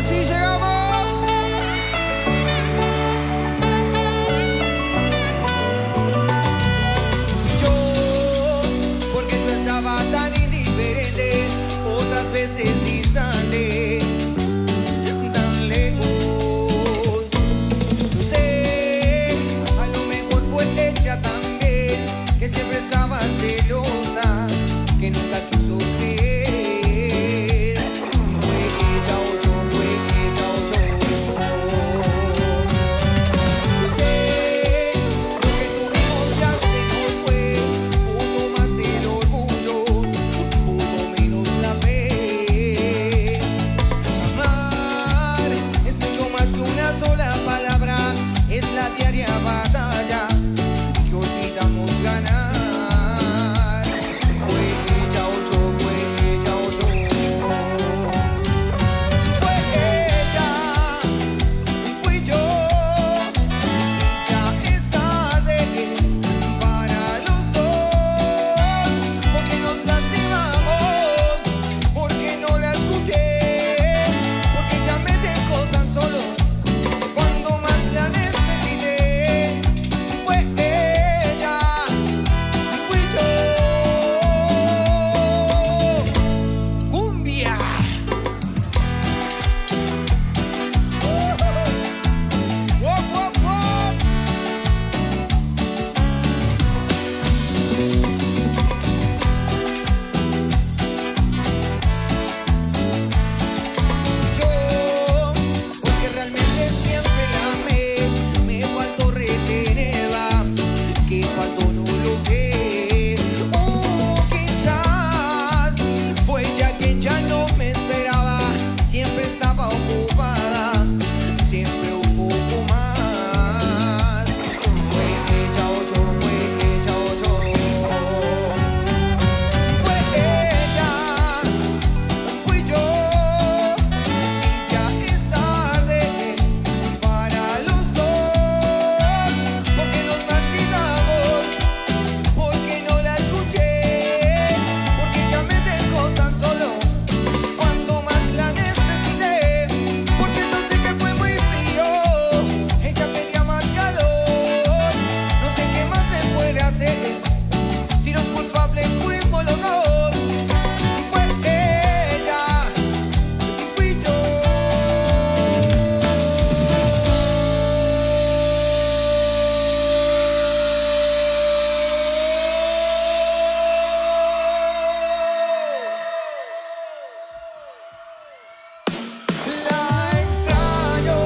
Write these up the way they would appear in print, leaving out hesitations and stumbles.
así llegamos. Yo, porque tú estabas tan indiferente, otras veces distante, tan lejos. Sé, a lo mejor fue ella también, que siempre estaba celosa, que nunca quiso creer. Fue ella o yo, fue ella o yo. Sé, lo que tuvimos ya se nos fue, pudo más el orgullo, pudo menos la fe. Amar es mucho más que una sola palabra, es la diaria batalla que olvidamos ganar. Fue ella o yo, fue ella o yo. Fue ella, fui yo. Ya es tarde para los dos, porque nos lastimamos, porque no la escuché, porque ella me dejó tan solo cuando más la necesité. Fue ella, fui yo. Cumbia. Wop, wop, wop. Yo, porque realmente siempre la amé, me faltó retenerla, que faltó no lo sé. Quizás fue ya que ya no me esperaba, siempre estaba ocupada, siempre un poco más. Fue ella o yo, fue ella o yo. Fue ella, fui yo. Ya es tarde para los dos, porque nos marchitamos, porque no la escuché, porque ella me dejó tan solo cuando más la necesité, porque no sé que fue muy frío, ella pedía más calor, no sé qué más se puede hacer, si los culpables fuimos los dos. Fue ella, fui yo. La extraño.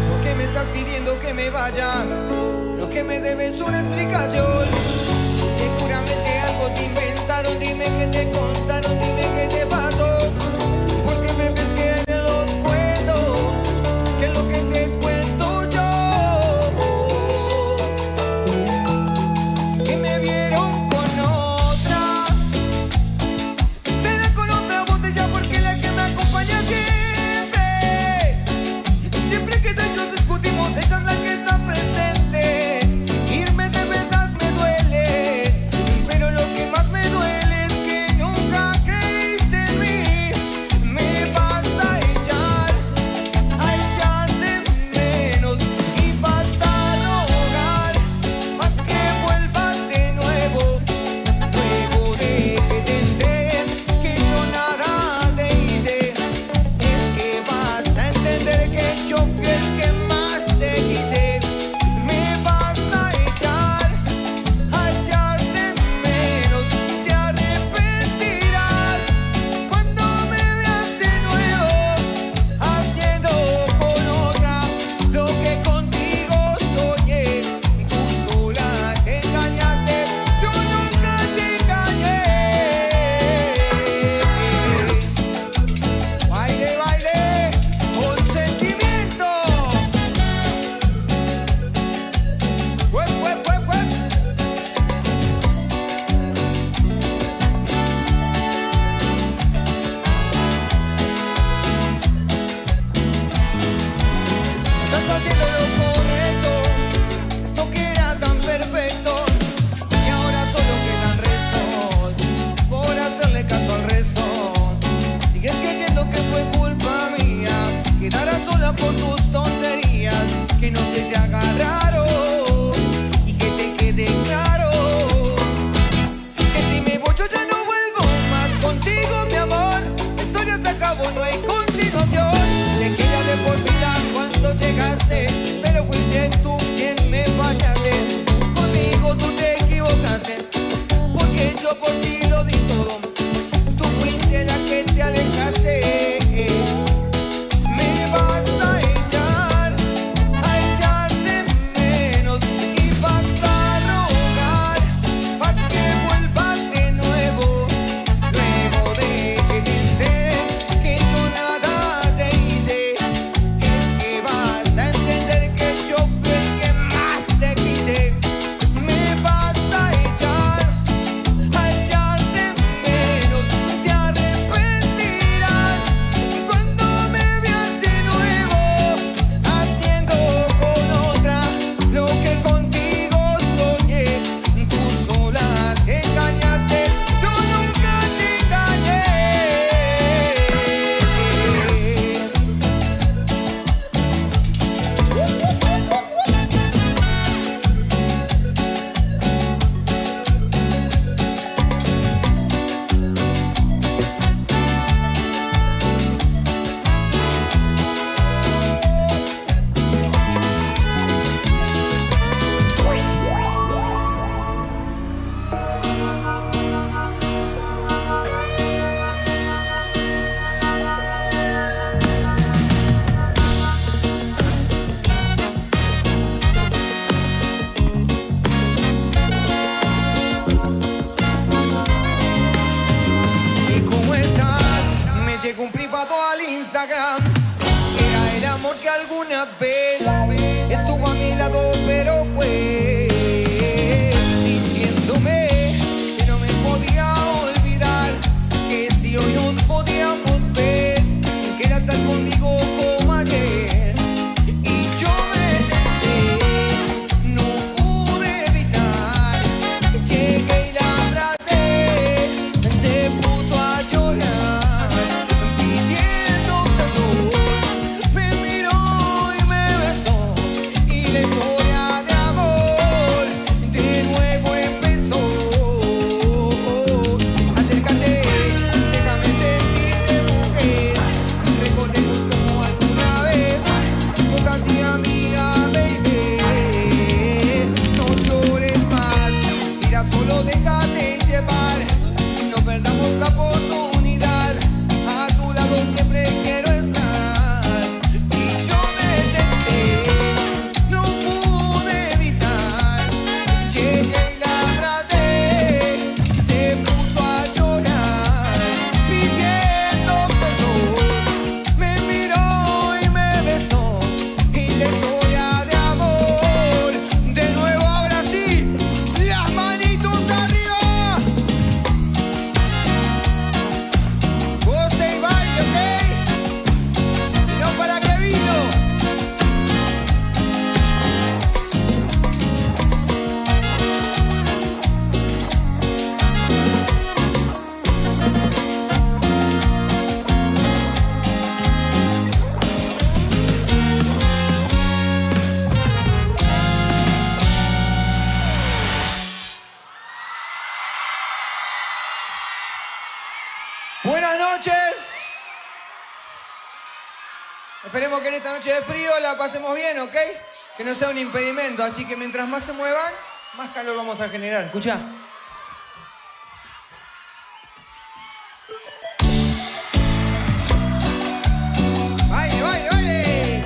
¿Por qué me estás pidiendo que me vaya? Lo que me debes una explicación. Seguramente algo te inventaron, dime qué te contaron, dime qué te pasó. Porque me pesqué en los cuentos, que es lo que te cuento yo. Que me vieron con otra, será con otra botella, porque la que me acompaña siempre. Siempre que ellos discutimos, ella es la que está presente. Irme de verdad me duele, pero lo que más me duele es que nunca quedé. haciendo lo correcto, esto que era tan perfecto. Y ahora solo quedan restos por hacerle caso al resto. Sigues creyendo que fue culpa mía, quedarás sola por tus tonterías. Que no se te haga raro y que te quede claro que si me voy yo ya no vuelvo más contigo, mi amor. La historia se acabó, no hay continuación. Te queda de por vida cuando llegaste, pero fuiste tú quien me fallaste. Conmigo tú te equivocaste, porque yo por ti lo di todo. Tú fuiste la que te alejaste. Me vas a echar de menos y vas a rogar pa' que vuelvas de nuevo. Luego de entender que yo nada te hice, es que vas a entender que yo fui el que más te quise. Me vas a echar de menos, te arrepentirás cuando me veas de nuevo haciendo con otra lo que contigo soñé. Tú sola te engañaste, yo nunca te engañé. ¿Y cómo estás? Me llegó un privado al Instagram. Era el amor que alguna vez estuvo a mi lado, pero fue diciéndome que no me podía olvidar, que si hoy nos podíamos ver, que era estar conmigo como ayer. Y yo me tenté, no pude evitar, llegué y la abracé, se puso a llorar, pidiendo perdón. Me miró y me besó, y la historia de amor de nuevo empezó. Acércate, déjame sentirte mujer, recordemos como alguna vez sos así amiga, baby. No llores más, mira, solo déjate llevar, no perdamos la oportunidad, a tu lado siempre quiero estar. Y yo me tenté, no pude evitar, llegué y la abracé, se puso a llorar, pidiendo perdón. Me miró y me besó, y la historia de amor de nuevo. Ahora sí, las manitos arriba. Goce y baile, ¿ok? No, ¿para qué vino? Buenas noches. Esperemos que en esta noche de frío la pasemos bien, ¿ok? Que no sea un impedimento. Así que mientras más se muevan, más calor vamos a generar. Escuchá. ¡Baile, baile, baile!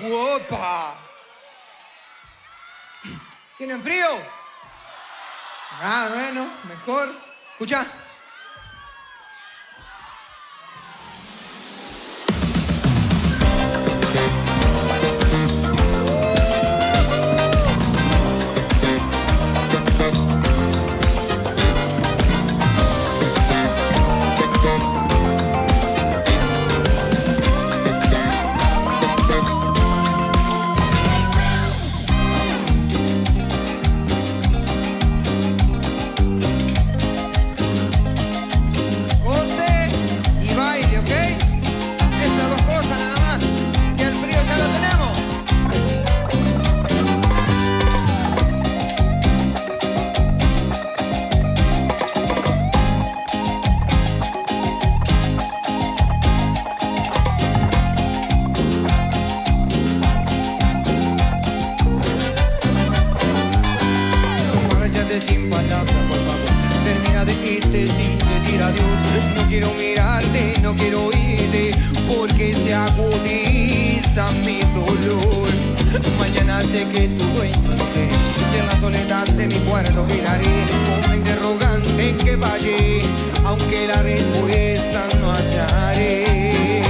¡Opa! ¿Tienen frío? Ah, bueno, mejor. Escucha. Sin palabras, por favor, termina de irte sin decir adiós. No quiero mirarte, no quiero oírte, porque se agudiza mi dolor. Mañana sé que tu dueño no sé, y en la soledad de mi cuarto quedaré como interrogante en que fallé, aunque la respuesta no hallaré.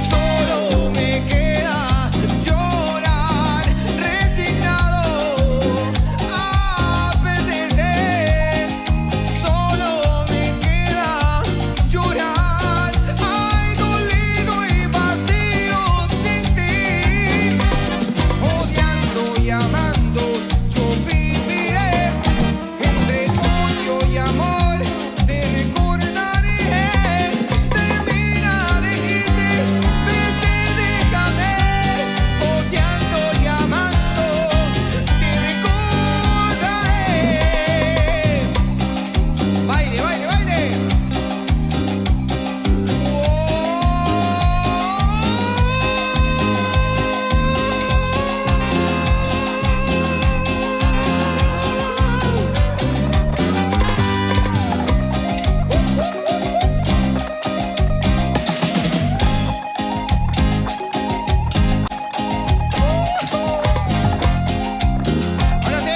Solo me queda llorar, resignado a perderte. Solo me queda llorar, ay, dolido y vacío sin ti. Odiando y amando, yo viviré entre odio y amor. Te recordaré, termina de irte, vete, déjame. Odiando y amando, te recordaré. Baile, baile, baile. Ahora sí.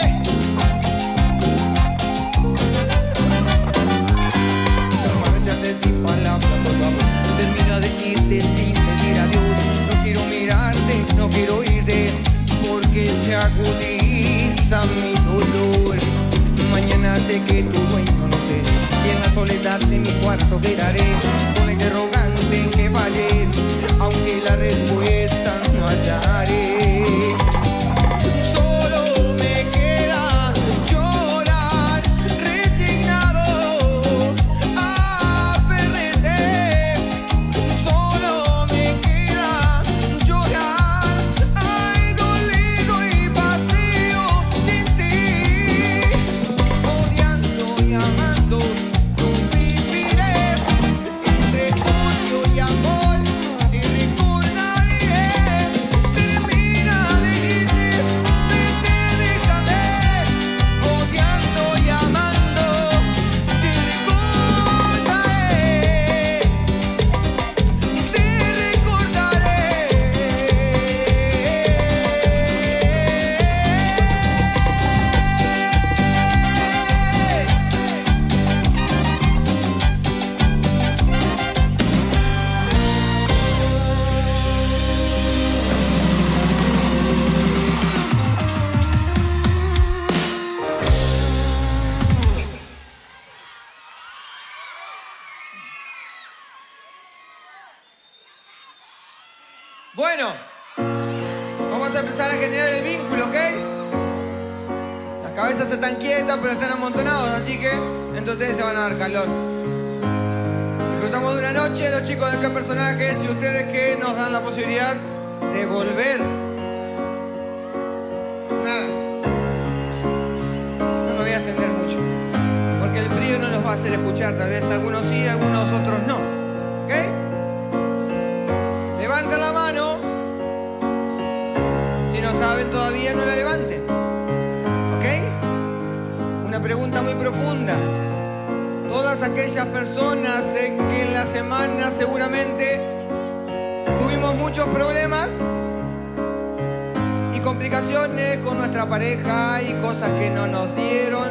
Márchate sin palabras, por favor. Termina de irte sin decir adiós. No quiero mirarte, no quiero oírte, porque se agudiza mi dolor. Mañana sé que tu dueño no sé, y en la soledad de mi cuarto quedaré con la interrogante en que fallé, aunque la respuesta no hallaré. Solo me queda llorar, resignado a perderte. Solo me queda llorar, ay, dolido y vacío sin ti. Odiando y amando, yo viviré entre odio y amor. Te recordaré, termina de irte, vete, déjame. Odiando y amando, te recordaré, te recordaré. Bueno, vamos a empezar a generar el vínculo, ¿ok? Las cabezas están quietas, pero están amontonados, así que entre ustedes se van a dar calor. Disfrutamos de una noche, los chicos de qué personajes y ustedes que nos dan la posibilidad de volver. Nada, no me voy a extender mucho, porque el frío no los va a hacer escuchar, tal vez algunos sí, algunos otros no, ¿ok? Levanten la mano. Si no saben todavía, no la levanten. ¿Ok? Una pregunta muy profunda. Todas aquellas personas en que en la semana seguramente tuvimos mucho muchos problemas y complicaciones con nuestra pareja y cosas que no nos dieron.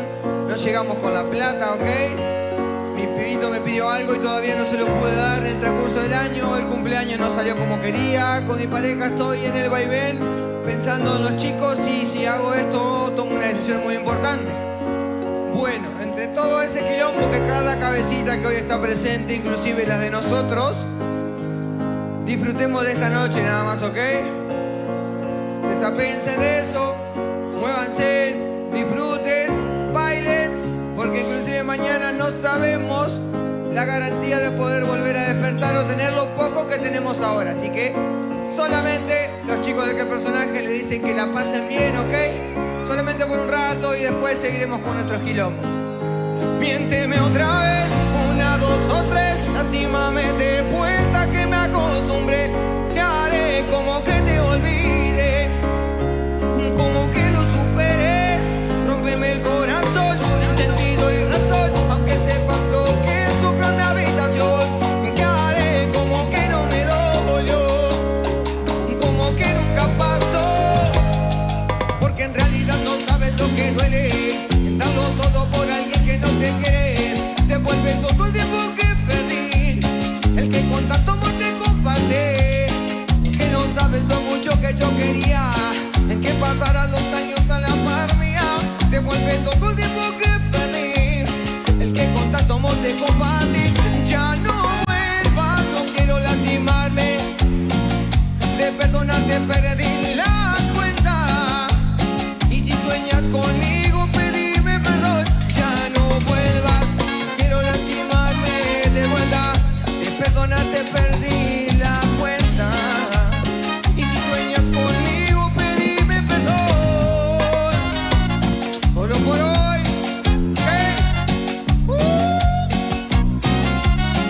No llegamos con la plata, ¿ok? Mi pibito me pidió algo y todavía no se lo pude dar en el transcurso del año. El cumpleaños no salió como quería. Con mi pareja estoy en el vaivén pensando en los chicos y si hago esto tomo una decisión muy importante. Bueno, entre todo ese quilombo que cada cabecita que hoy está presente, inclusive las de nosotros, disfrutemos de esta noche nada más, ¿ok? Desapéguense de eso, muévanse, disfruten, bailen, porque inclusive mañana no sabemos la garantía de poder volver a despertar o tener lo poco que tenemos ahora. Así que solamente los chicos de qué personaje le dicen que la pasen bien, ¿ok? Solamente por un rato y después seguiremos con nuestros quilombos. Miénteme otra vez, 1, 2 o 3, lastímame de vuelta que me acostumbré. Te haré como que te olvide, como que lo superé. Rómpeme el corazón, sin sentido y razón, aunque sepas lo que sufro en mi habitación. Te haré como que no me dolió, como que nunca pasó, porque en realidad no sabes lo que duele, darlo todo por alguien que no te quiere. Devuelve todo el tiempo que perdí, el que con tanto amor te compartí, que no sabes lo mucho que yo quería, en que pasarán los años a la par mía. Devuelve todo el tiempo que perdí, el que con tanto amor te compartí. Ya no vuelvas, no quiero lastimarme, de perdonarte perdí la cuenta, y si sueñas conmigo pedime perdón. Ya no vuelvas, quiero lastimarme de vuelta, de perdonarte perdí la cuenta, y si sueñas conmigo pedime perdón. Solo por hoy, ¿qué?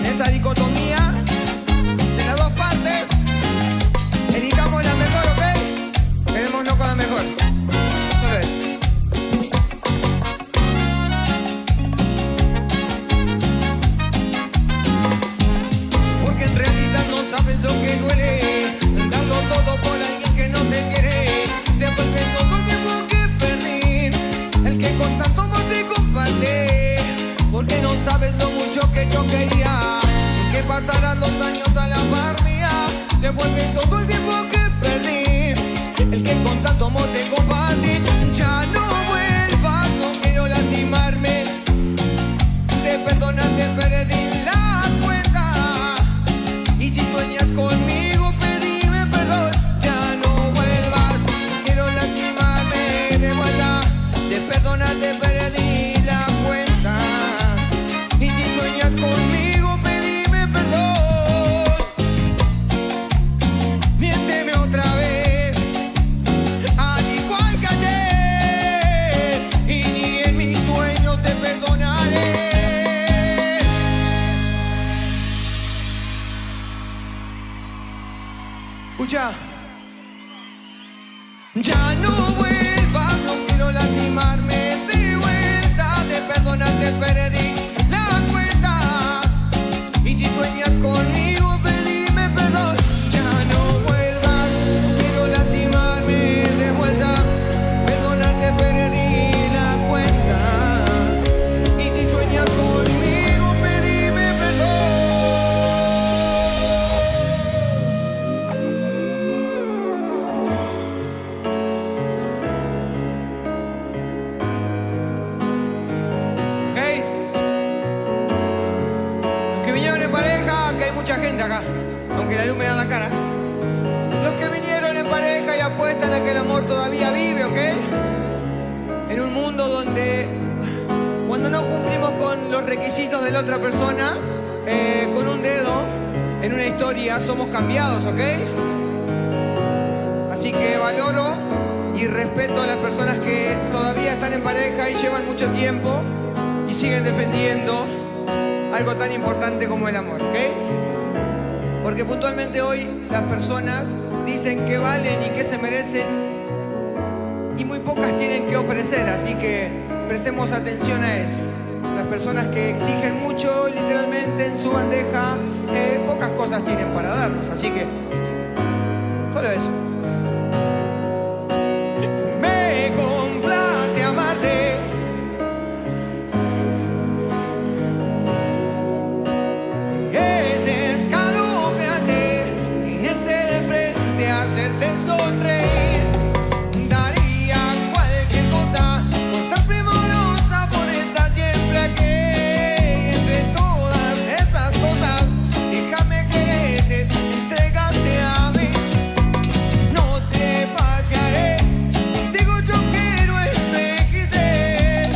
Esa dicotomía de las dos partes, elijamos la mejor, ¿ok? Quedémonos con la mejor. Solo eso. Porque en realidad no sabes lo que duele, darlo todo por alguien que no te quiere. Devuelve todo el tiempo que perdí, el que con tanto amor te compartí, porque no sabes lo mucho que yo quería, que pasarán los años a la par mía. Devuelve todo el tiempo que perdí, el que con tanto amor te compartí. Ya no vuelvas, no quiero lastimarme, de perdonarte perdí la cuenta, y si sueñas conmigo pedime perdón. Ya no vuelvas, quiero lastimarme de vuelta, de perdonarte perdí la cuenta, y si sueñas conmigo pedime perdón. Miénteme otra vez, al igual que ayer, y ni en mis sueños te perdonaré. Escucha. Ya no vuelvas, no quiero lastimarme de vuelta, de perdonarte perdí la cuenta, y si sueñas conmigo pedime perdón. Ya no vuelvas, no quiero lastimarme de vuelta, perdonarte perdí la cuenta, y si sueñas conmigo pedime perdón. ¿Ok? Los que vinieron en pareja, que hay mucha gente acá, aunque la luz me da en la cara. Los que vinieron en pareja y apuestan a que el amor todavía vive, ¿ok? En un mundo donde cuando no cumplimos con los requisitos de la otra persona, con un dedo en una historia somos cambiados, ¿ok? Así que valoro y respeto a las personas que todavía están en pareja y llevan mucho tiempo y siguen defendiendo algo tan importante como el amor, ¿ok? Porque puntualmente hoy las personas dicen que valen y que se merecen y muy pocas tienen que ofrecer, así que prestemos atención a eso. Las personas que exigen mucho, literalmente en su bandeja, pocas cosas tienen para darnos, así que Solo eso. Me complace amarte. Es escalofriante tenerte de frente, hacerte sonreír. Daría cualquier cosa por estar primorosa, por estar siempre aquí. Entre todas esas cosas, déjame quererte, entrégate a mí. No te fallaré, contigo yo quiero envejecer.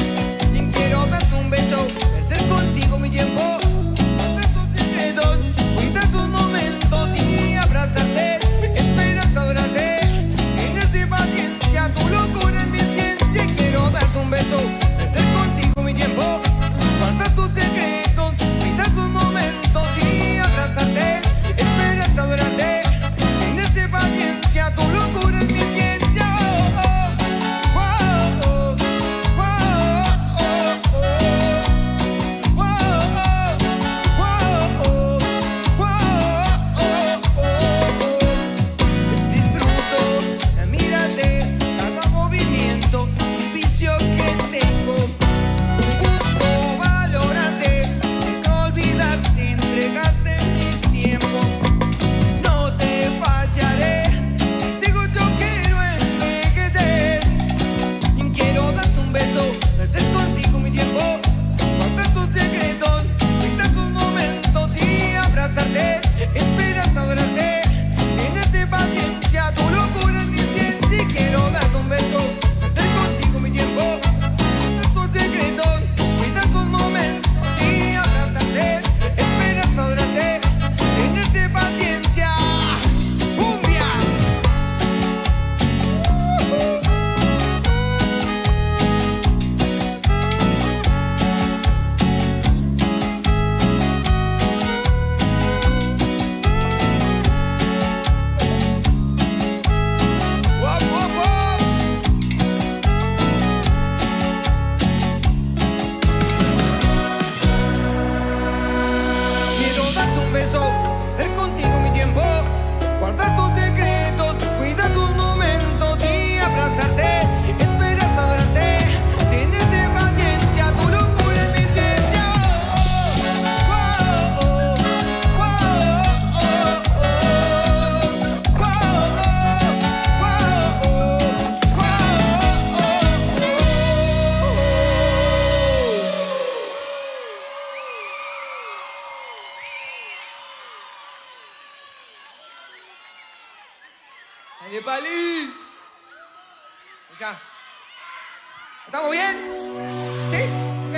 Quiero darte un beso, perder contigo mi tiempo, contar tus secretos, cuidar tus momentos y abrazarte, esperarte, adorarte. Tienes paciencia, tu locura es mi ciencia. Quiero darte un beso, perder contigo mi tiempo, guardar tus secretos, cuidar tus momentos y abrazarte, esperarte, adorarte. Tienes paciencia, tu locura es mi ciencia. Disfruto, mírate, cada movimiento, un vicio que tengo. Busco valorarte, nunca olvidarte, entregarte mi tiempo. No te fallaré, contigo yo quiero envejecer. Quiero darte un beso, perder contigo mi tiempo, guardar tus secretos, cuidar tus momentos y abrazarte, esperarte, adorarte. Tienes paciencia, tu locura es mi ciencia. Quiero darte un beso, perder contigo mi tiempo, guardar tus secretos, cuidar tus momentos y abrazarte, esperarte, adorarte. Tienes paciencia. ¡Cumbia! ¡Guap, guap, guap! Quiero darte un beso, ver contigo mi tiempo, guardar tus secretos, cuidar tus momentos y abrazarte, esperarte, adorarte. Tienes paciencia, tu locura es mi ciencia. ¡Dale, Palí! Ya. ¿Estamos bien? ¿Sí? Ok.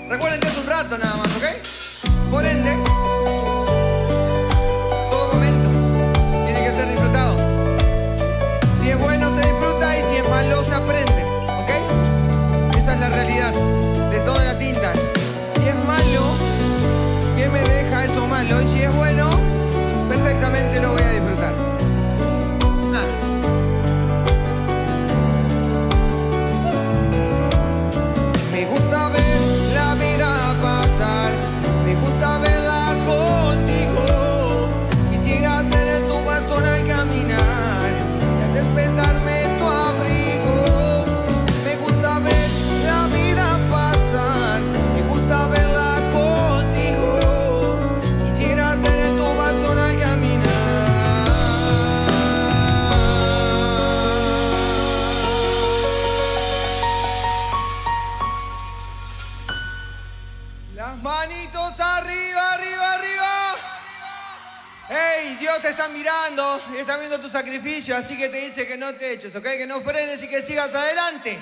Recuerden que es un rato nada más, ¿ok? Por ende, todo momento tiene que ser disfrutado. Si es bueno se disfruta y si es malo se aprende, ¿ok? Esa es la realidad de toda la tinta. Si es malo, ¿qué me deja eso malo? Y si es bueno, perfectamente lo voy a disfrutar. Nada. Me gusta ver la vida pasar, me gusta verla contigo. Quisiera ser en tu bastón al caminar y al despertarme en tu abrigo. Me gusta ver la vida pasar, me gusta verla contigo. Quisiera ser en tu bastón al caminar. Las manitos arriba, arriba, arriba. Hey, Dios te está mirando y está viendo tu sacrificio, así que te dice que no te eches, ¿ok? Que no frenes y que sigas adelante.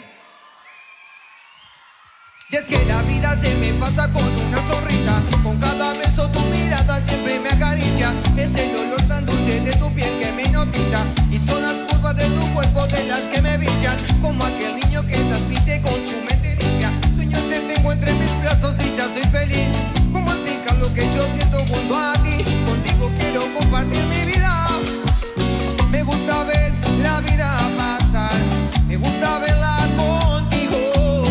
Y es que la vida se me pasa con una sonrisa, con cada beso tu mirada siempre me acaricia. Es el olor tan dulce de tu piel que me hipnotiza, y son las curvas de tu cuerpo de las que me vician, como aquel niño que transmite con su mente limpia. Sueños te tengo entre mis brazos y ya soy feliz. ¿Cómo explicar lo que yo siento junto a ti? Contigo quiero compartir mi vida. Me gusta ver la vida pasar, me gusta verla contigo.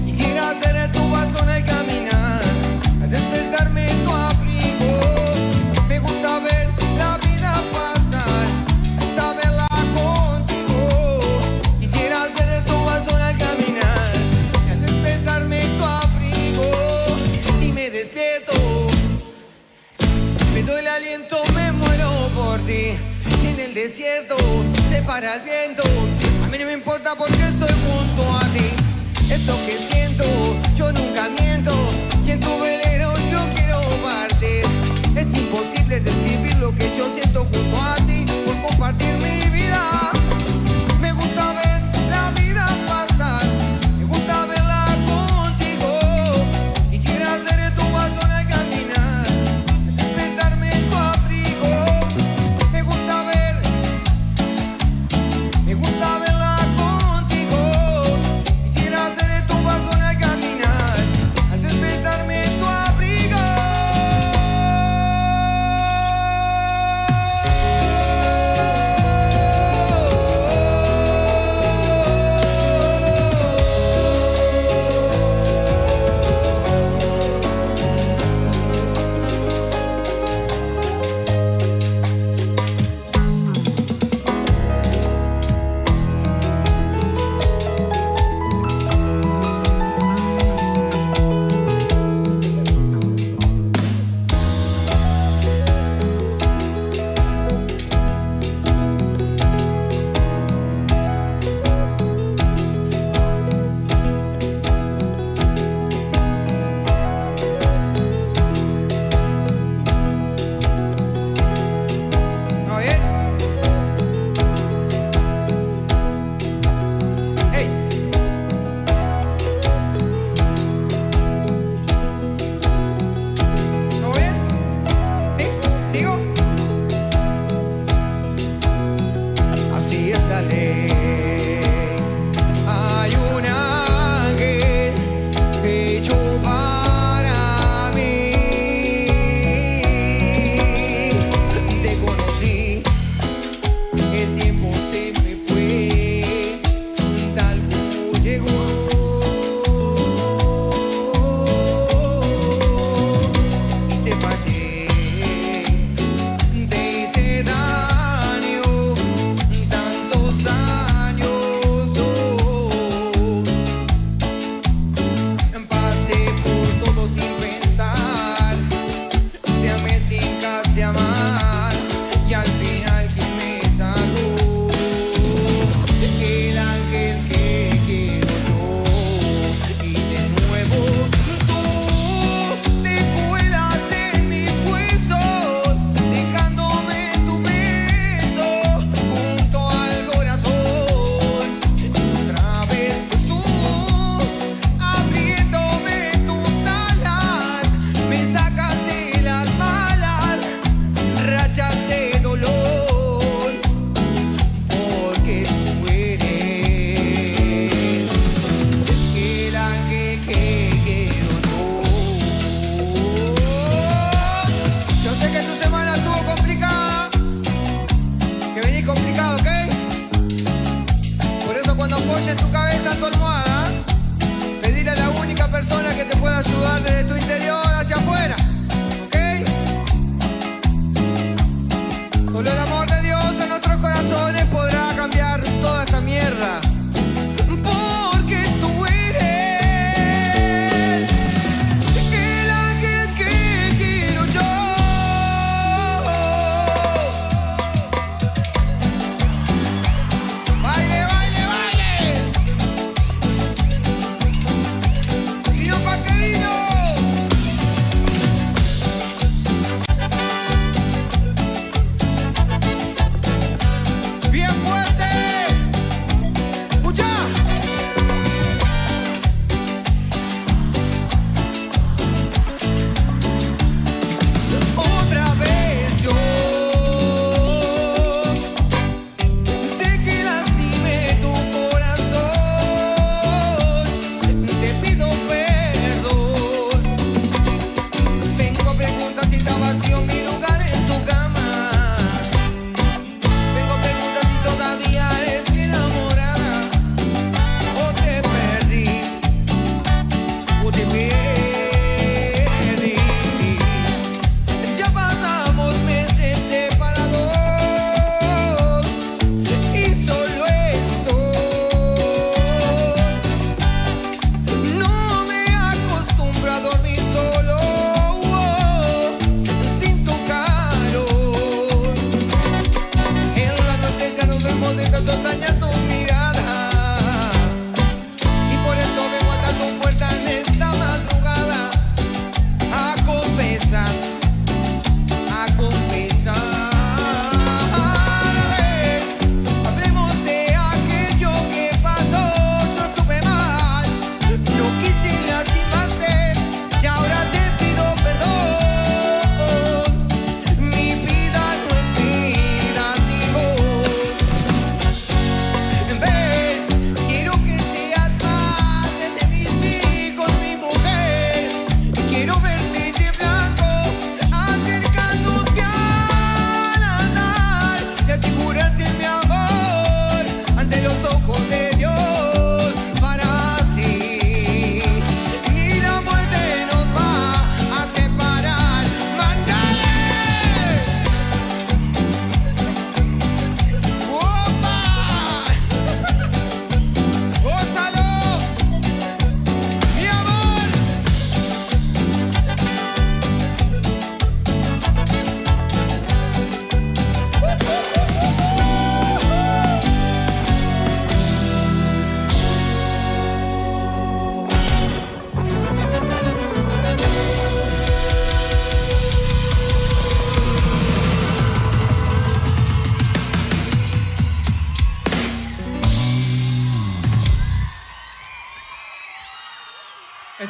Quisiera ser en tu bastón al caminar, al despertarme Pierdo el aliento, me muero por ti. Si en el desierto se para el viento, a mí no me importa porque estoy junto a ti. Esto que siento, yo nunca miento. Y en tu velero yo quiero partir. Es imposible describir lo que yo siento junto a ti por compartir mi vida. Me gusta ver la vida pasar, me gusta verla contigo. Quisiera ser tu bastón al caminar, despertarme en tu abrigo. Me gusta verla contigo. Quisiera ser tu bastón al caminar, al despertarme en tu abrigo.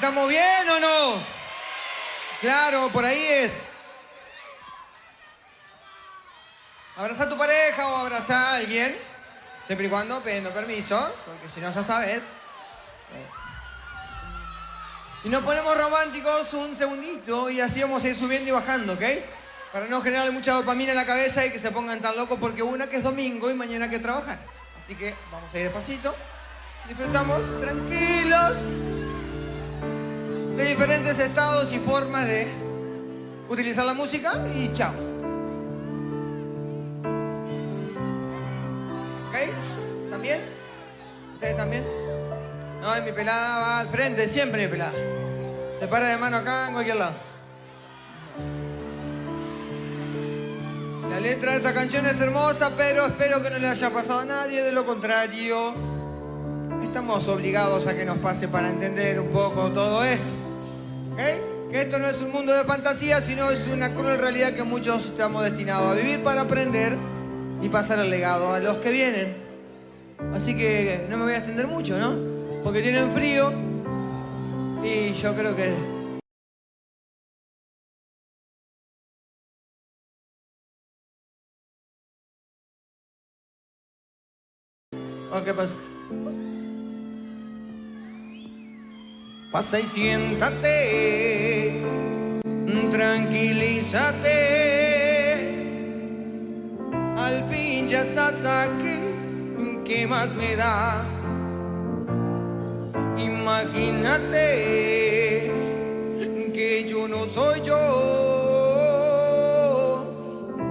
¿Estamos bien o no? Claro, por ahí es. Abraza a tu pareja o abraza a alguien, siempre y cuando pidiendo permiso, porque si no ya sabes. Y nos ponemos románticos un segundito y así vamos a ir subiendo y bajando, ¿ok? Para no generarle mucha dopamina en la cabeza y que se pongan tan locos porque una que es domingo y mañana que trabajar. Así que vamos a ir despacito. Disfrutamos tranquilos de diferentes estados y formas de utilizar la música y chao. ¿Ok? ¿También? ¿Ustedes también? No, mi pelada va al frente, siempre mi pelada. Se para de mano acá en cualquier lado. La letra de esta canción es hermosa, pero espero que no le haya pasado a nadie. De lo contrario, estamos obligados a que nos pase para entender un poco todo esto. ¿Ok? Que esto no es un mundo de fantasía, sino es una cruel realidad que muchos estamos destinados a vivir para aprender y pasar el legado a los que vienen. Así que no me voy a extender mucho, ¿no? Porque tienen frío y yo creo que... Oh, ¿qué pasa? Pasa y siéntate, tranquilízate. Al fin ya estás aquí, ¿qué más me da? Imagínate que yo no soy yo,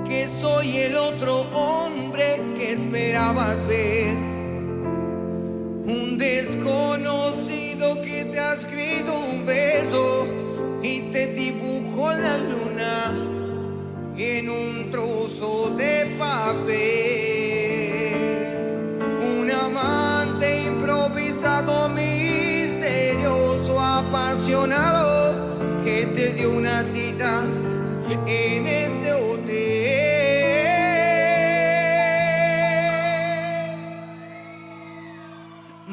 que soy el otro hombre que esperabas ver, un desconocido que te ha escrito un verso y te dibujó la luna en un trozo de papel, un amante improvisado, misterioso, apasionado, que te dio una cita en este hotel.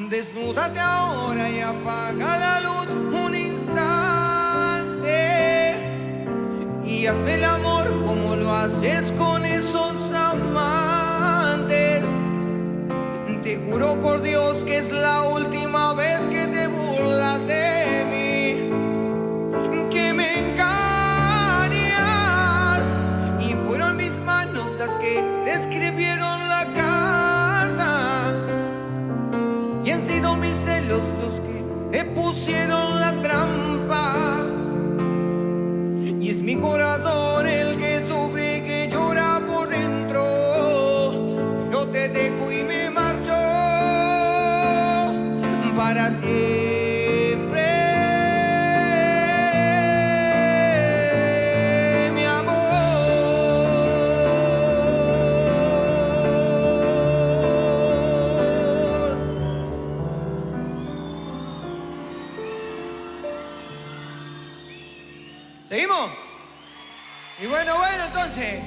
Desnúdate ahora y apaga la luz un instante y hazme el amor como lo haces con esos amantes. Te juro por Dios que es la última vez que te burlas de mí, que me engañas. Y fueron mis manos las que te escribieron la carta, y han sido mis celos los que te pusieron la trampa. Y es mi corazón el que sufre y que llora por dentro. Yo te dejo y me marcho para siempre, mi amor. ¿Seguimos? Y bueno, entonces.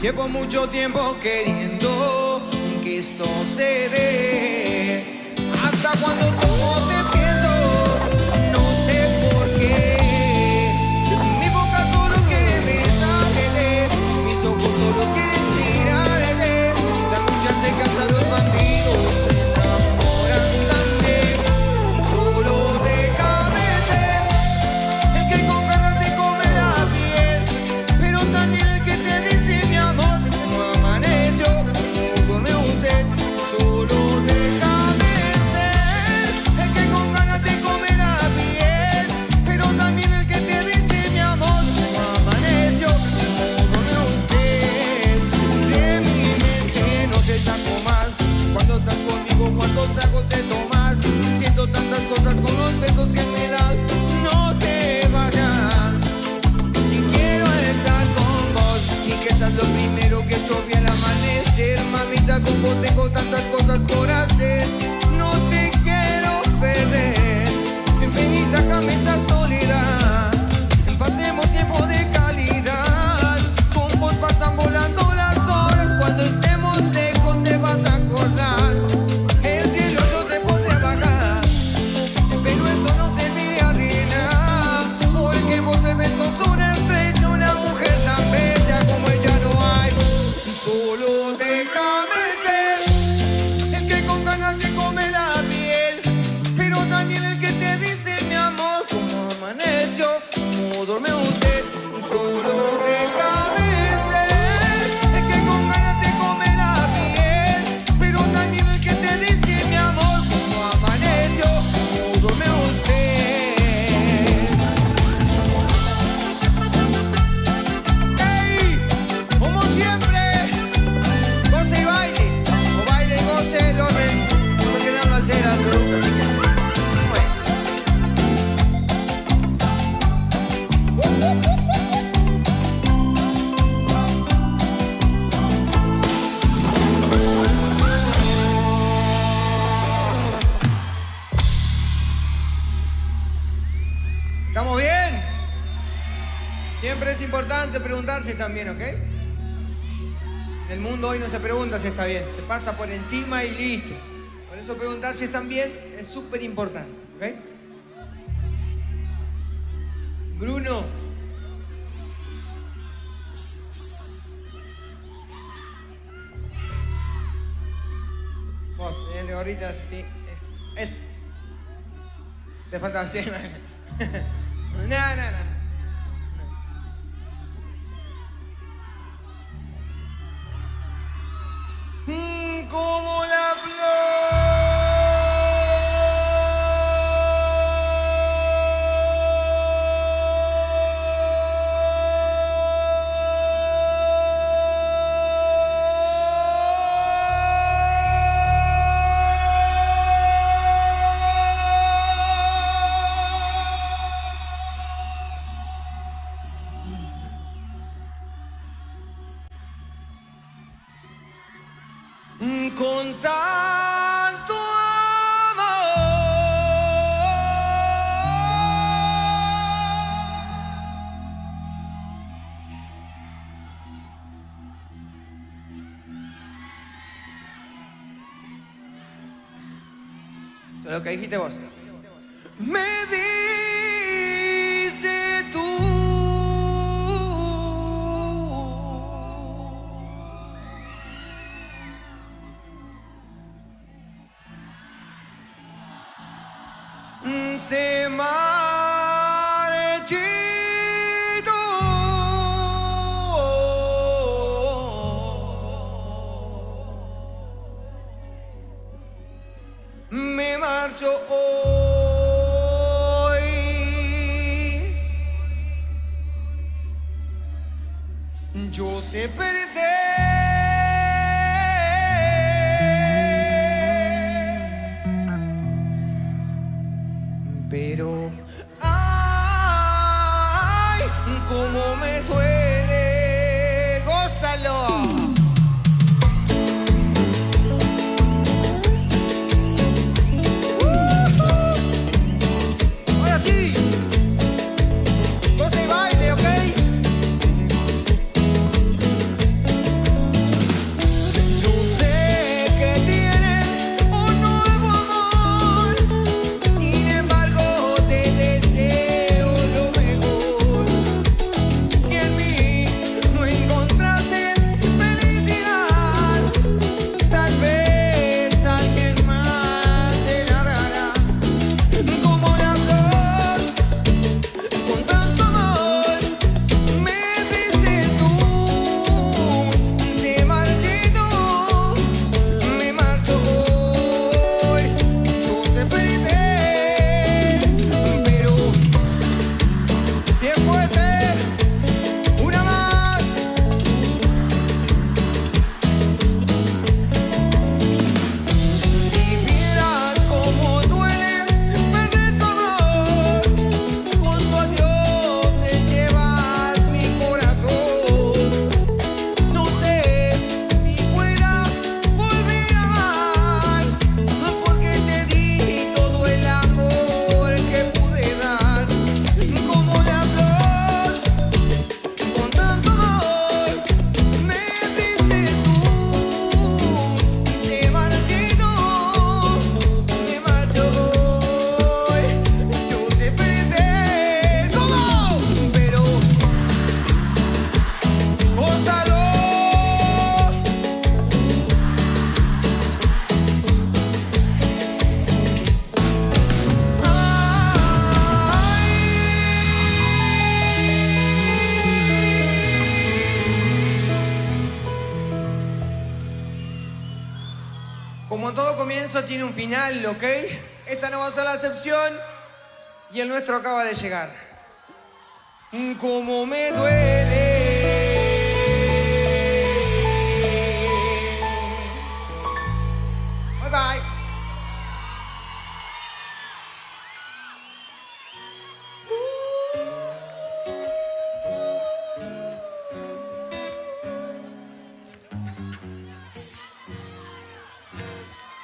Llevo mucho tiempo queriendo que esto se dé. Hasta cuando tomo te pienso, no sé por qué. Mi boca solo quiere besarte, mis ojos solo quieren mirarte. Las muchas se casan, los bandidos se enamoran también. Solo déjame ser el que con ganas te come la piel, pero también el que te dice mi amor, no amaneció, no duerme usted. Solo déjame ser el que con ganas te come la piel, pero también el que te dice mi amor, no amaneció, no duerme usted. De mi mente no te saco más, cuando estás conmigo, cuántos tragos te tomas. Siento tantas cosas con los besos que me das. No te vayas, y quiero estar con vos, y que estás lo primero que yo vi al amanecer. Mamita, con vos tengo tantas cosas por hacer. No te quiero perder, ven y sácame esta soledad. Pasemos tiempo de calidad, con vos pasan volando las horas. Cuando estemos lejos te vas a acordar. El cielo yo te podré bajar, pero eso no serviría de nada, porque vos me sos una estrella, una mujer tan bella como ella no hay. Solo déjame ser el que con ganas te come la piel, pero también el que te dice mi amor, como amaneció, como duerme usted. Solo déjame ser el que con ganas te come la piel, pero también el que te dice mi amor, como amaneció, como duerme usted. ¡Ey! Como siempre, goce y baile, o baile y goce el orden, porque no lo altera la pregunta. ¿Estamos bien? Siempre es importante preguntarse también, ¿ok? En el mundo hoy no se pregunta si está bien, se pasa por encima y listo. Por eso preguntar si están bien es súper importante, ¿ok? Bruno. Vos, el de gorritas, sí, es. Te falta así. No. Como la con tanto amor. Eso es lo que dijiste vos. Me diste tú se marchito. Me marcho hoy. Yo sé perder, pero ay, cómo me duele, gózalo. Ahora sí, goza y baile, ¿ok? comienzo tiene un final, ¿ok? Esta no va a ser la excepción y el nuestro acaba de llegar. Cómo me duele. Bye bye.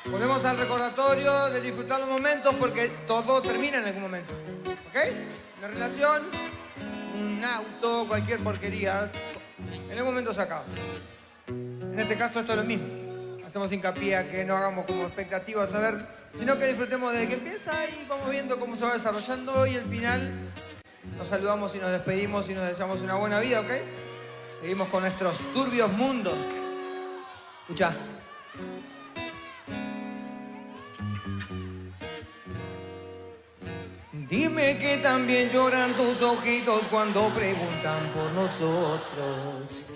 Volvemos al recordatorio de disfrutar los momentos porque todo termina en algún momento. ¿Ok? Una relación, un auto, cualquier porquería, en algún momento se acaba. En este caso esto es lo mismo. Hacemos hincapié a que no hagamos como expectativas a ver, sino que disfrutemos desde que empieza y vamos viendo cómo se va desarrollando y al final nos saludamos y nos despedimos y nos deseamos una buena vida, ¿ok? Seguimos con nuestros turbios mundos. Escucha. Dime que también lloran tus ojitos cuando preguntan por nosotros.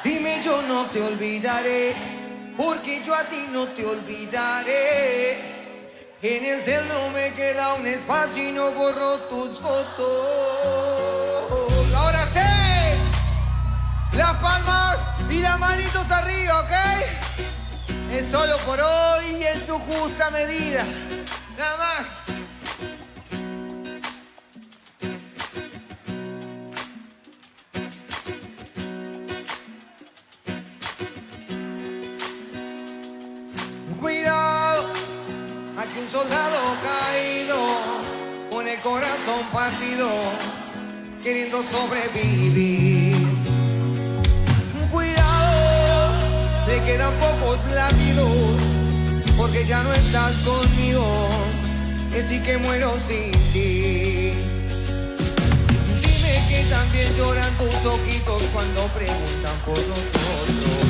Dime yo no te olvidaré, porque yo a ti no te olvidaré. En el cel no me queda un espacio y no borro tus fotos. Ahora sí, las palmas y las manitos arriba, ¿ok? Es solo por hoy y en su justa medida. Nada más. Cuidado, aquí un soldado caído, con el corazón partido, queriendo sobrevivir. Le quedan pocos latidos, porque ya no estás conmigo, así que muero sin ti. Dime que también lloran tus ojitos cuando preguntan por nosotros.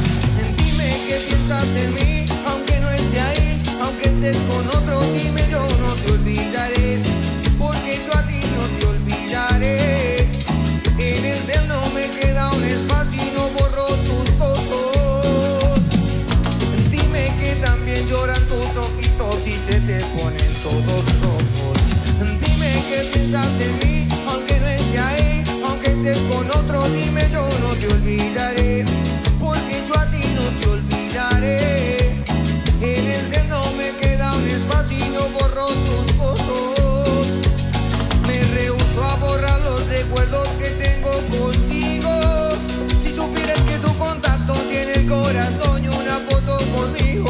Dime que piensas en mí, aunque no esté ahí, aunque estés con otro. Dime yo no te olvidaré, porque yo a ti no te olvidaré. En el cel no me queda un espacio y no borro tus fotos. También lloran tus ojitos y se te ponen todos rojos. Dime que piensas en mí, aunque no esté ahí, aunque estés con otro. Dime yo no te olvidaré, porque yo a ti no te olvidaré. En el cel no me queda un espacio y no borro tus fotos. Me rehúso a borrar los recuerdos que tengo contigo. Si supieras que tu contacto tiene el corazón y una foto conmigo,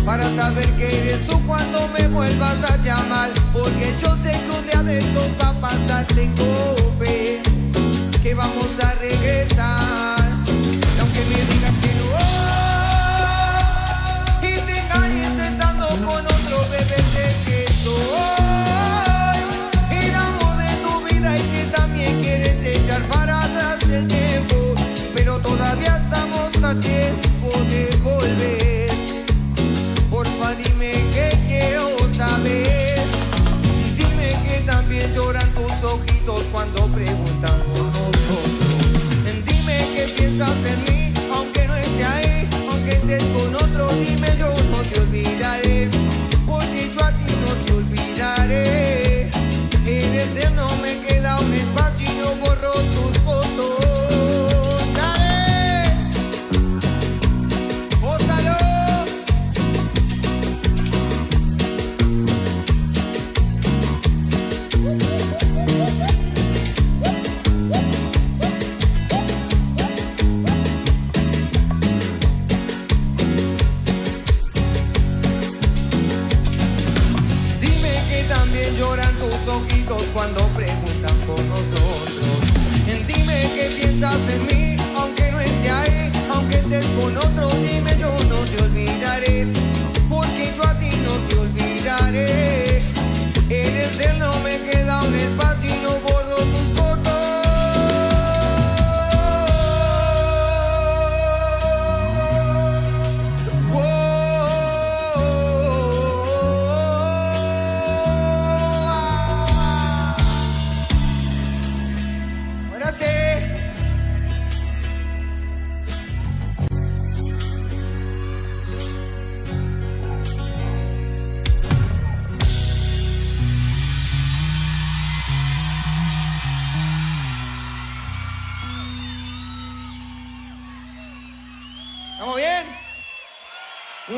para saber que eres tú cuando me vuelvas a llamar, porque yo sé que un día de estos va a pasar. Tengo fe que vamos a regresar, y aunque me digas que no, y te engañes estando con otro, bebé, sé que soy el amor de tu vida y que también quieres echar para atrás el tiempo, pero todavía estamos a tiempo de volver. Porfa, dime que quiero saber. Dime que también lloran tus ojitos cuando preguntan por nosotros. Dime que piensas en mí, aunque no esté ahí, aunque estés con otro. Dime yo no te olvidaré, porque yo a ti no te olvidaré. En el cel no me queda un espacio y no borro tus fotos. Lloran tus ojitos cuando preguntan por nosotros. Dime que piensas en mí, aunque no esté ahí, aunque estés con otro. Dime yo no te olvidaré, porque yo a ti no te olvidaré. En el cel no me queda un espacio y no borro tus fotos.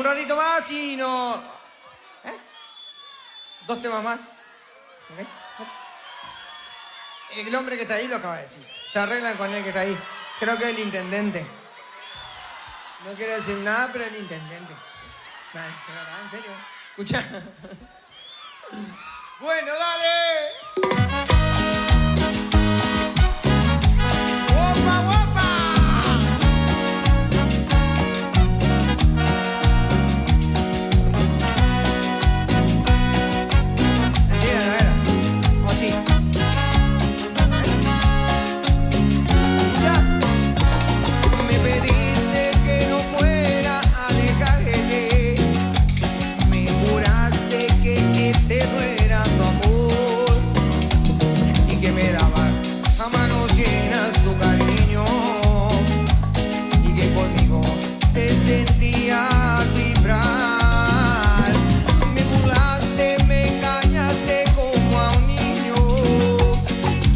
un ratito más y no... ¿Eh? 2 temas más. ¿Okay? El hombre que está ahí lo acaba de decir. Se arreglan con el que está ahí. Creo que es el intendente. No quiero decir nada, pero el intendente. Vale, pero acá, en serio. Escucha. Bueno, dale. ¡Opa, opa! Mentira, no era. O sí. Ya. Me pediste que no fuera a dejarte. Me juraste que eterno era tu amor y que me dabas a manos llenas tu cariño y que conmigo te sentías vibrar. Me burlaste, me engañaste como a un niño,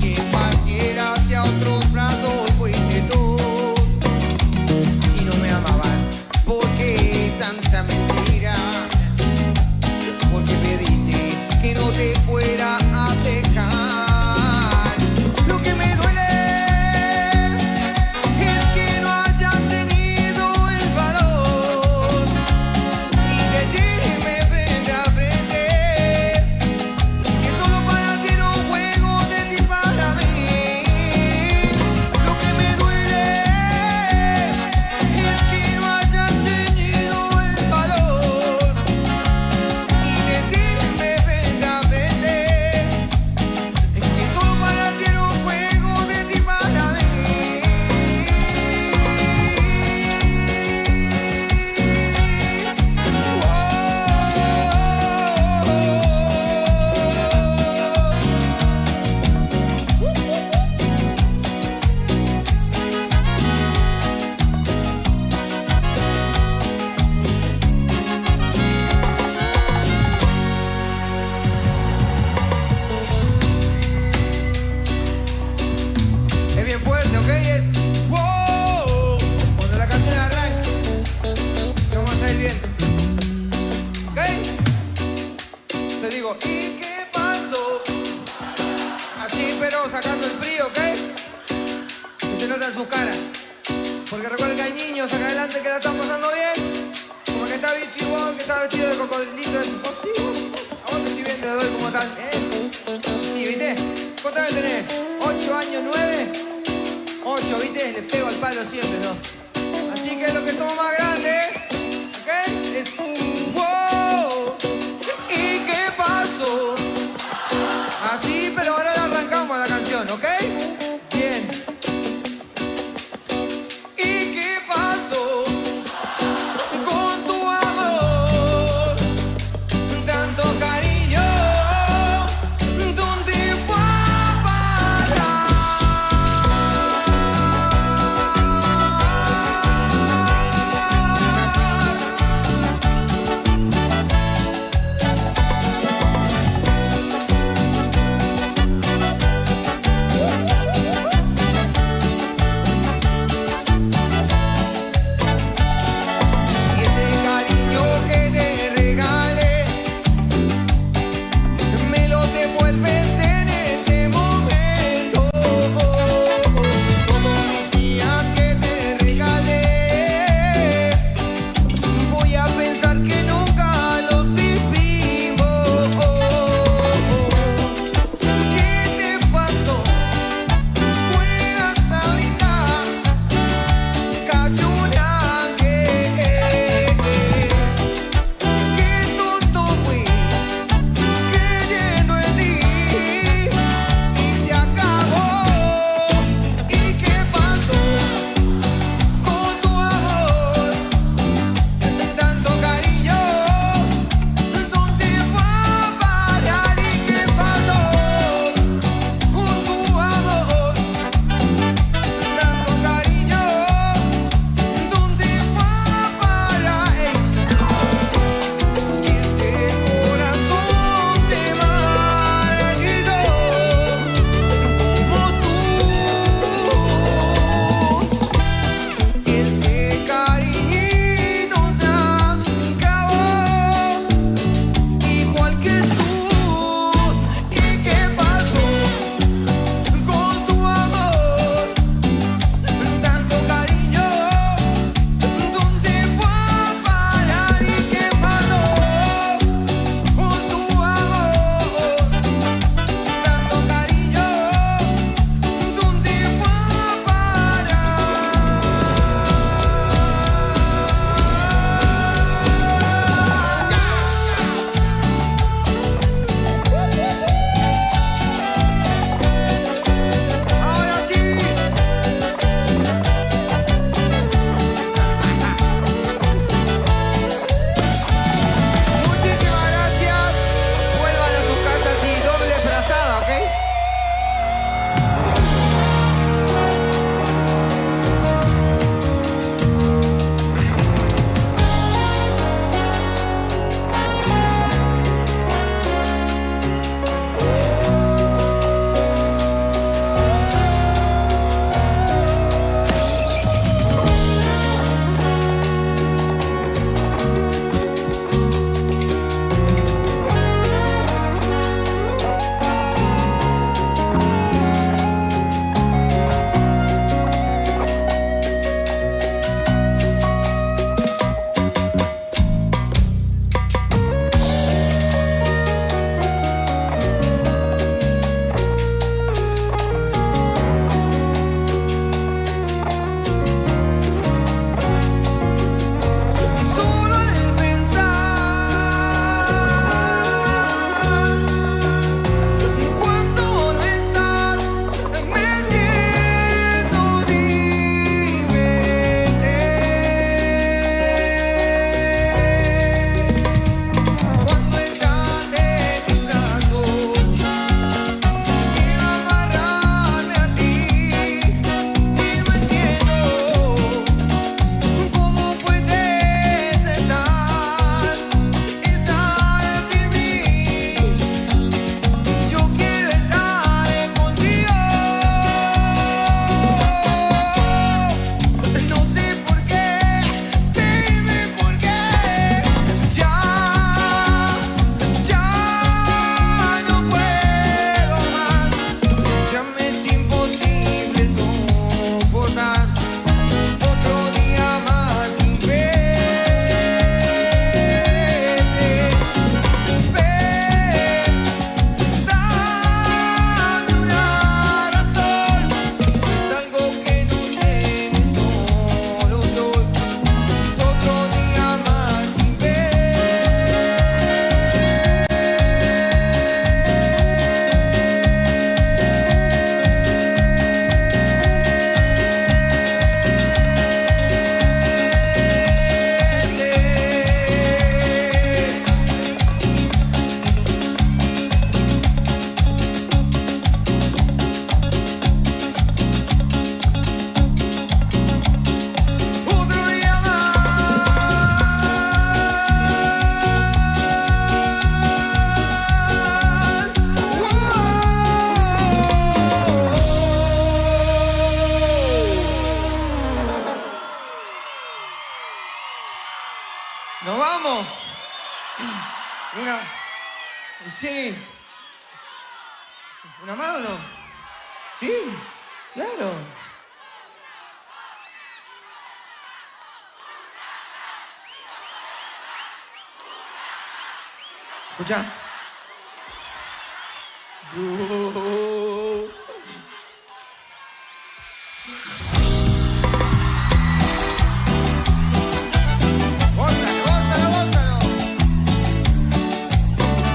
que partiera hacia otros brazos fuiste tú. Si no me amaban, ¿por qué tanta mentira? Porque pediste que no te fuera a dejar. Lo que me duele es que no hayas tenido el valor y decirme frente a frente que solo para ti era un juego de ti para mí. Lo que me duele es que no hayas tenido el valor y decirme frente a frente que solo para ti era un juego de ti para mí. Es bien fuerte, ¿ok? Es wow. Cuando la canción arranca, vamos a ir bien, ¿ok? Te digo, ¿y qué pasó? Así, pero sacando el frío, ¿ok? Que se nota en sus caras. Porque recuerden que hay niños acá adelante que la están pasando bien. Como que está Bichibón, que está vestido de cocodrilito. A vos te estoy viendo, te doy como tal. Sí, ¿viste? ¿Cuántos años tenés? ¿8 años, 9? 8, ¿viste? Le pego al palo siempre, ¿no? Así que los que somos más grandes, ¿ok? Es wow. ¿Y qué pasó? Así, pero ahora le arrancamos a la canción, ¿ok? Bien. ¿Y qué pasó con tu amor? Tanto cariño, ¿dónde fue a parar? vamos. Una. Sí. ¿Una más o no? Sí, claro. Escucha. Gózalo, gózalo, gózalo.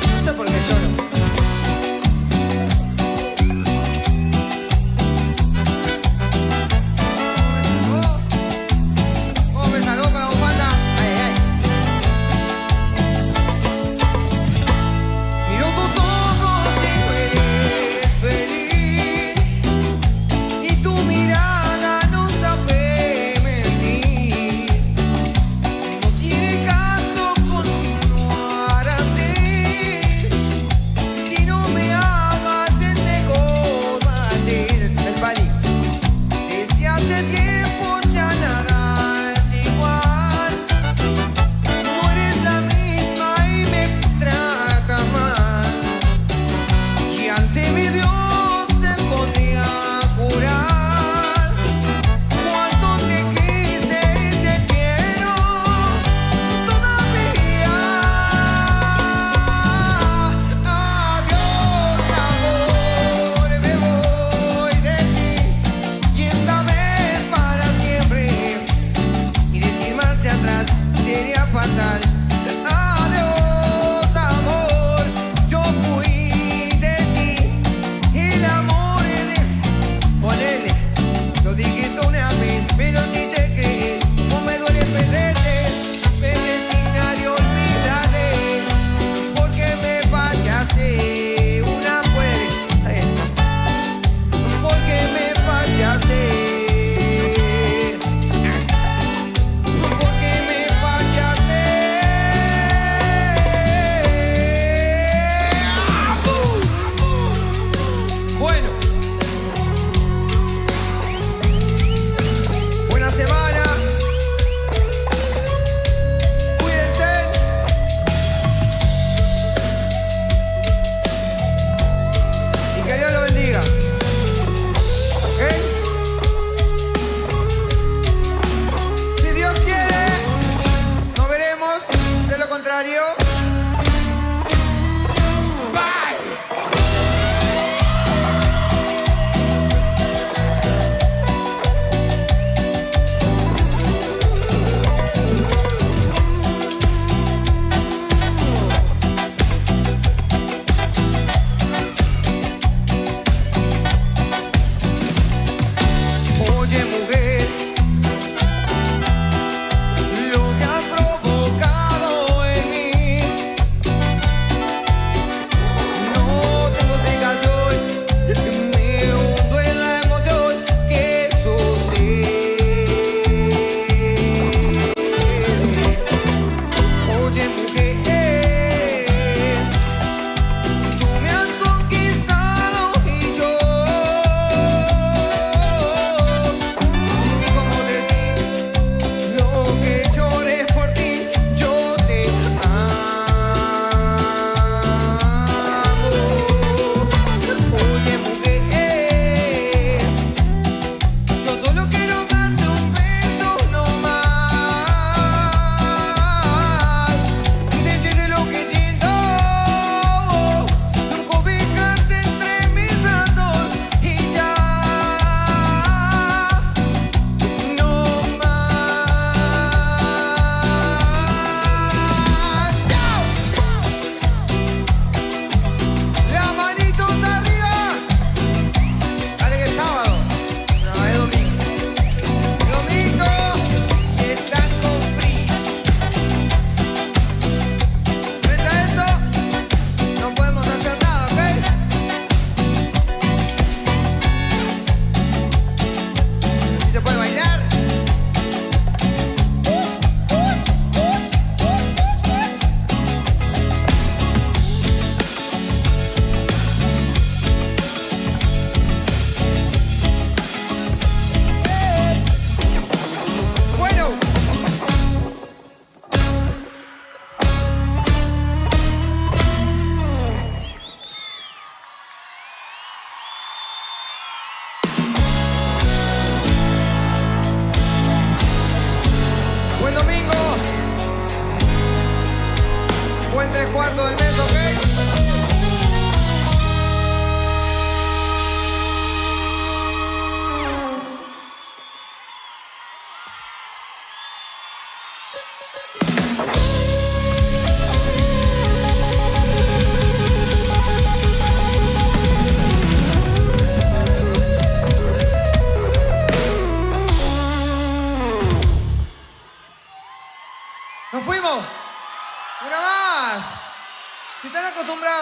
No sé por qué lloro. ¿Cómo me salvó con la bufanda? Ay, ay. Miro tus ojos y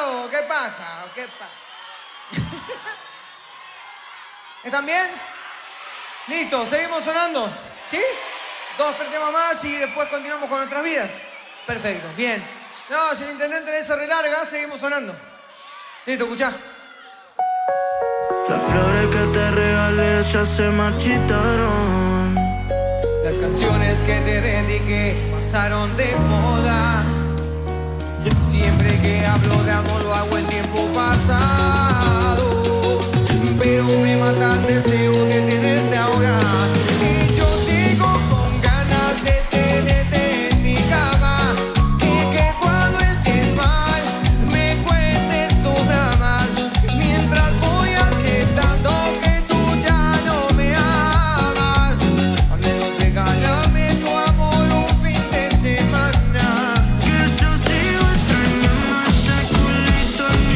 o qué pasa? ¿O qué pasa? ¿Están bien? Listo, seguimos sonando. ¿Sí? 2, 3 temas más y después continuamos con nuestras vidas. Perfecto, bien. No, si el intendente le hizo relarga, seguimos sonando. Listo, escuchá. Las flores que te regalé ya se marchitaron. Las canciones que te dediqué pasaron de moda. Siempre que hablo de amor lo hago en tiempo pasado. Pero me mata el deseo de tenerte ahora. Y yo sigo con ganas de tenerte en mi cama. Y que cuando estés mal me cuentes tus dramas. Mientras voy aceptando que tú ya no me amas. Al menos regálame tu amor un fin de semana. Que yo sigo extrañando ese culito en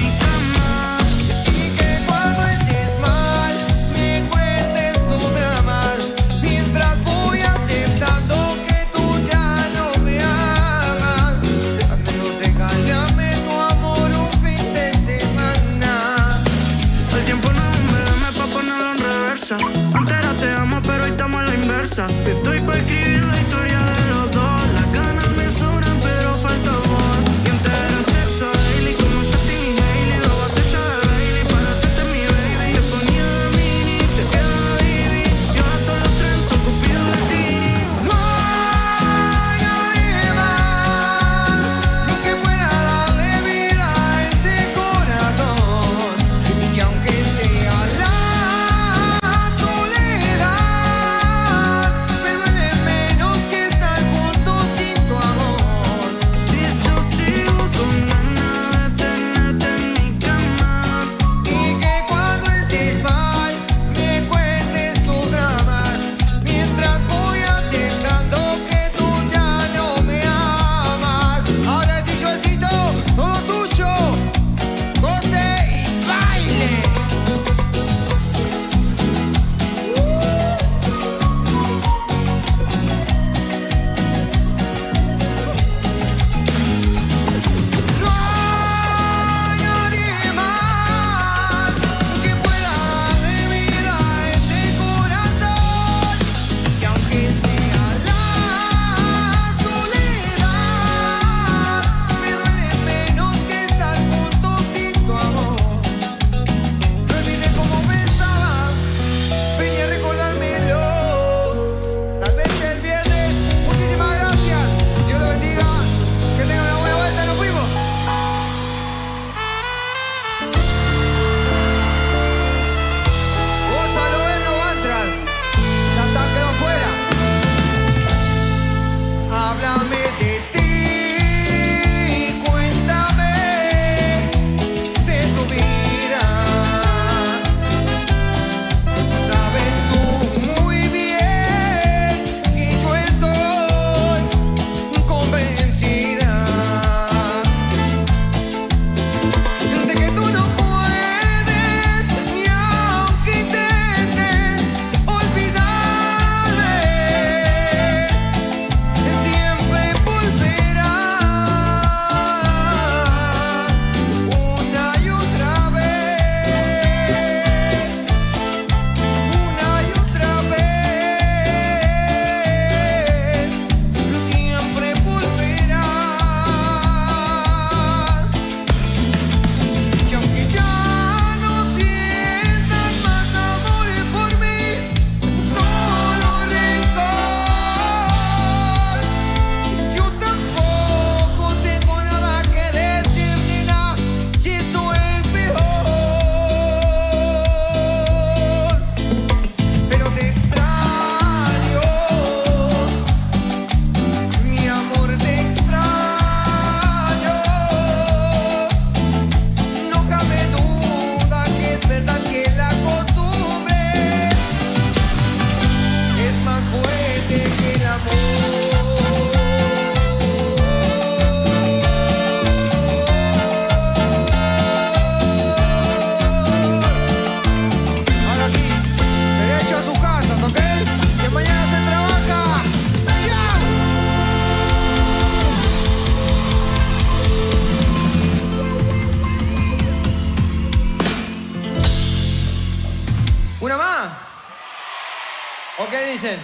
¿O qué dicen?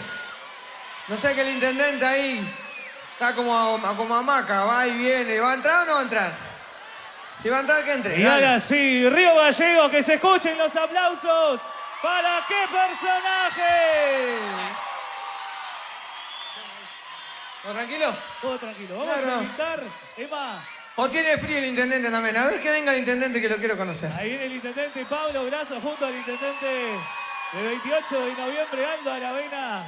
No sé, que el intendente ahí está como hamaca, va y viene. ¿Va a entrar o no va a entrar? Si va a entrar, que entre. Y Dale. ahora sí, Río Gallegos, que se escuchen los aplausos. ¿Para qué personaje? ¿No, tranquilo? Todo tranquilo, vamos Claro. a invitar, Emma. ¿O tiene frío el intendente también? A ver que venga el intendente, que lo quiero conocer. Ahí viene el intendente Pablo Grasso junto al intendente del 28 de noviembre, Aldo Aravena.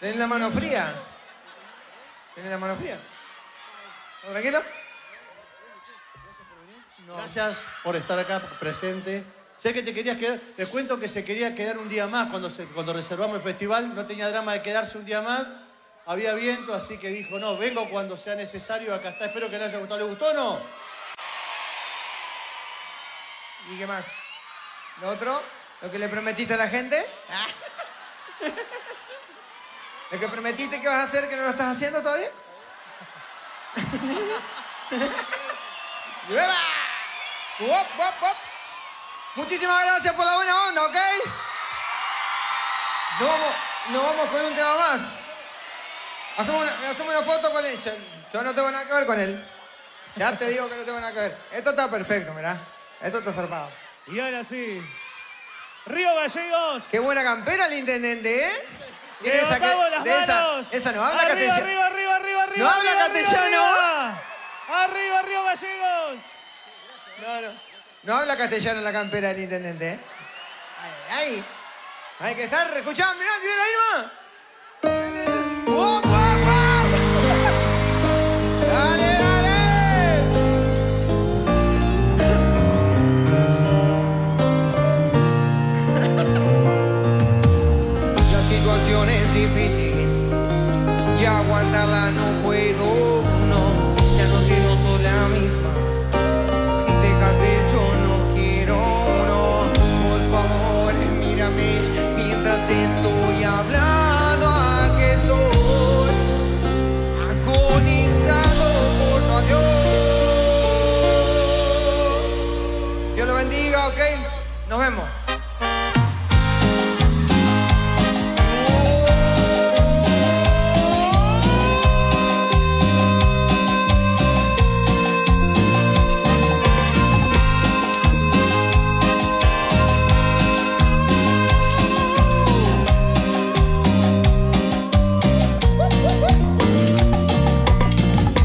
¿Tenés la mano fría? ¿Tenés la mano fría? ¿No, tranquilo? Gracias por estar acá presente. Sé que te querías quedar, te cuento que se quería quedar un día más cuando reservamos el festival, no tenía drama de quedarse un día más, había viento, así que dijo, no, vengo cuando sea necesario, acá está, espero que le haya gustado. ¿Le gustó o no? ¿Y qué más? ¿Lo otro? ¿Lo que le prometiste a la gente? ¿Lo que prometiste que vas a hacer que no lo estás haciendo todavía? ¡Llueva! ¡Wop, wop, wop! Muchísimas gracias por la buena onda, ¿ok? Nos vamos con un tema más. Hacemos una foto con él. Yo no tengo nada que ver con él. Ya te digo que no tengo nada que ver. Esto está perfecto, mirá. Esto está zarpado. Y ahora sí, Río Gallegos. Qué buena campera el intendente, ¿eh? Tiene Levantamos las manos. esa no habla arriba, castellano. arriba, arriba, arriba, arriba. No habla arriba, castellano. Arriba, arriba, Río Gallegos. No habla castellano la campera del intendente, ¿eh? Ahí. Hay que estar escuchando, mirá, mirá ahí nomás. ¡Wow, wow, wow! ¡Dale, dale! La situación es difícil y aguantarla no puedo, no. Ya no te noto la misma. Dejarte yo no quiero, no. Por favor, mírame mientras te estoy hablando. ¿A que soy agonizado por tu adiós? Dios lo bendiga, ¿ok? Nos vemos.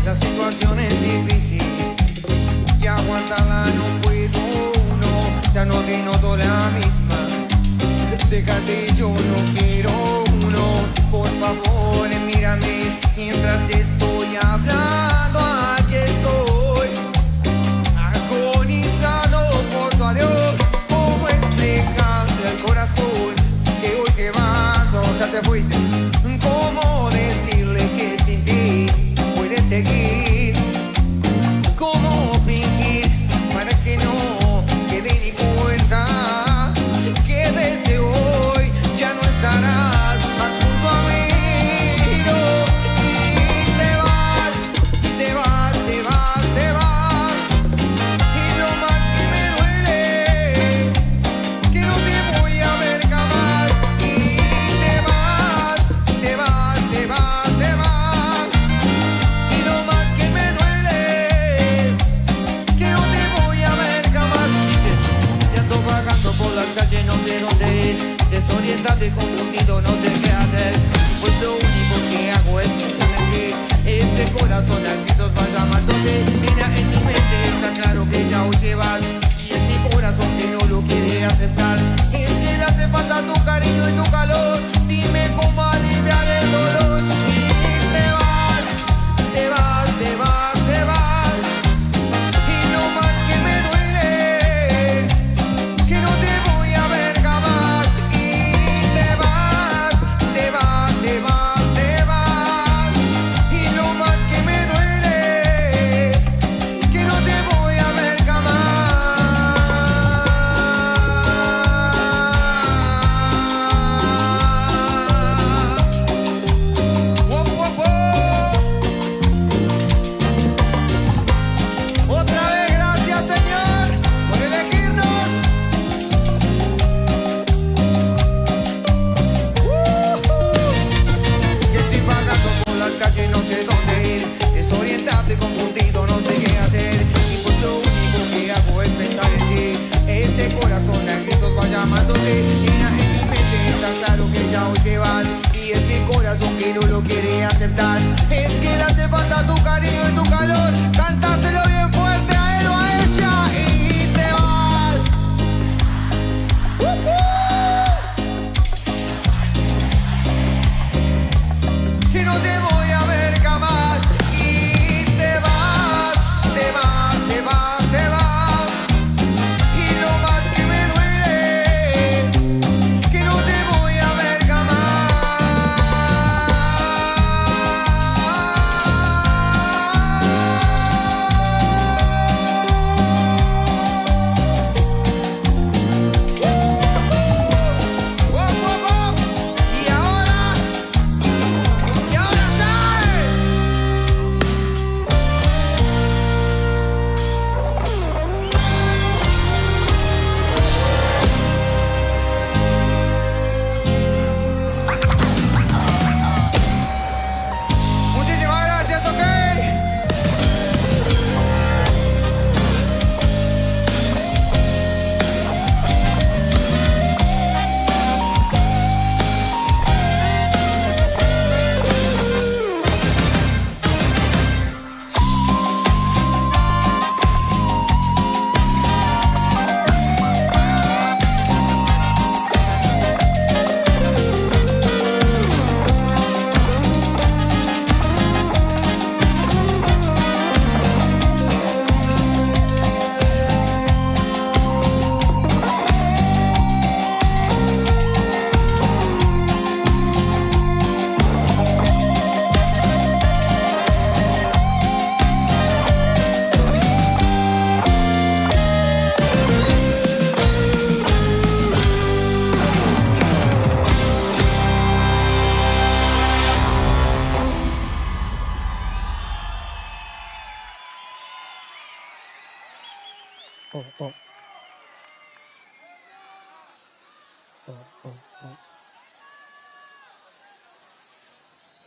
La situación es difícil y aguantarla no puedo, no. Ya no te noto la misma. Déjate, yo no quiero, no. Por favor, mírame mientras te estoy hablando. ¿A que soy agonizado por tu adiós? ¿Cómo explicarle al corazón que hoy que vas, ya te fuiste? ¿Cómo decirle que sin ti puedes seguir? ¿Cómo fingir para que no se dé ni cuenta que desde hoy ya no estarás más junto a mí? No. Y te vas, te vas, te vas, te vas. Y lo más que me duele, que no te voy a ver jamás. Y te vas, te vas, te vas, te vas. Y lo más que me duele, que no te voy a ver jamás. Ya ando vagando por las calles, no sé dónde ir. Desorientado y confundido, no sé qué hacer. Pues lo único que hago es pensar en que este corazón al gritos va llamándote. Mira, en mi mente está claro que ya hoy te vas. Y es mi corazón que no lo quiere aceptar. Es que le hace falta tu cariño y tu calor. Dime cómo aliviar el dolor. Y te vas, te vas, te vas, te vas. Y lo más que me duele, que no te voy a ver jamás. Y te vas, te vas, te vas, te vas. Y lo más que me duele,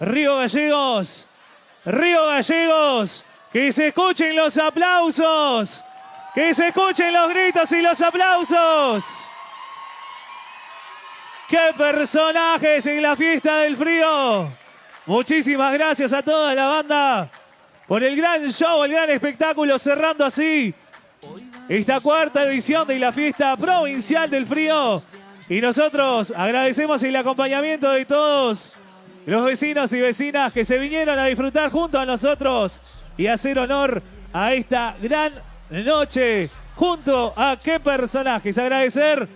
Río Gallegos, Río Gallegos, que se escuchen los aplausos, que se escuchen los gritos y los aplausos. ¡Qué personajes en la fiesta del frío! Muchísimas gracias a toda la banda por el gran show, el gran espectáculo, cerrando así esta cuarta edición de la fiesta provincial del frío. Y nosotros agradecemos el acompañamiento de todos los vecinos y vecinas que se vinieron a disfrutar junto a nosotros y hacer honor a esta gran noche junto a qué personajes. Agradecer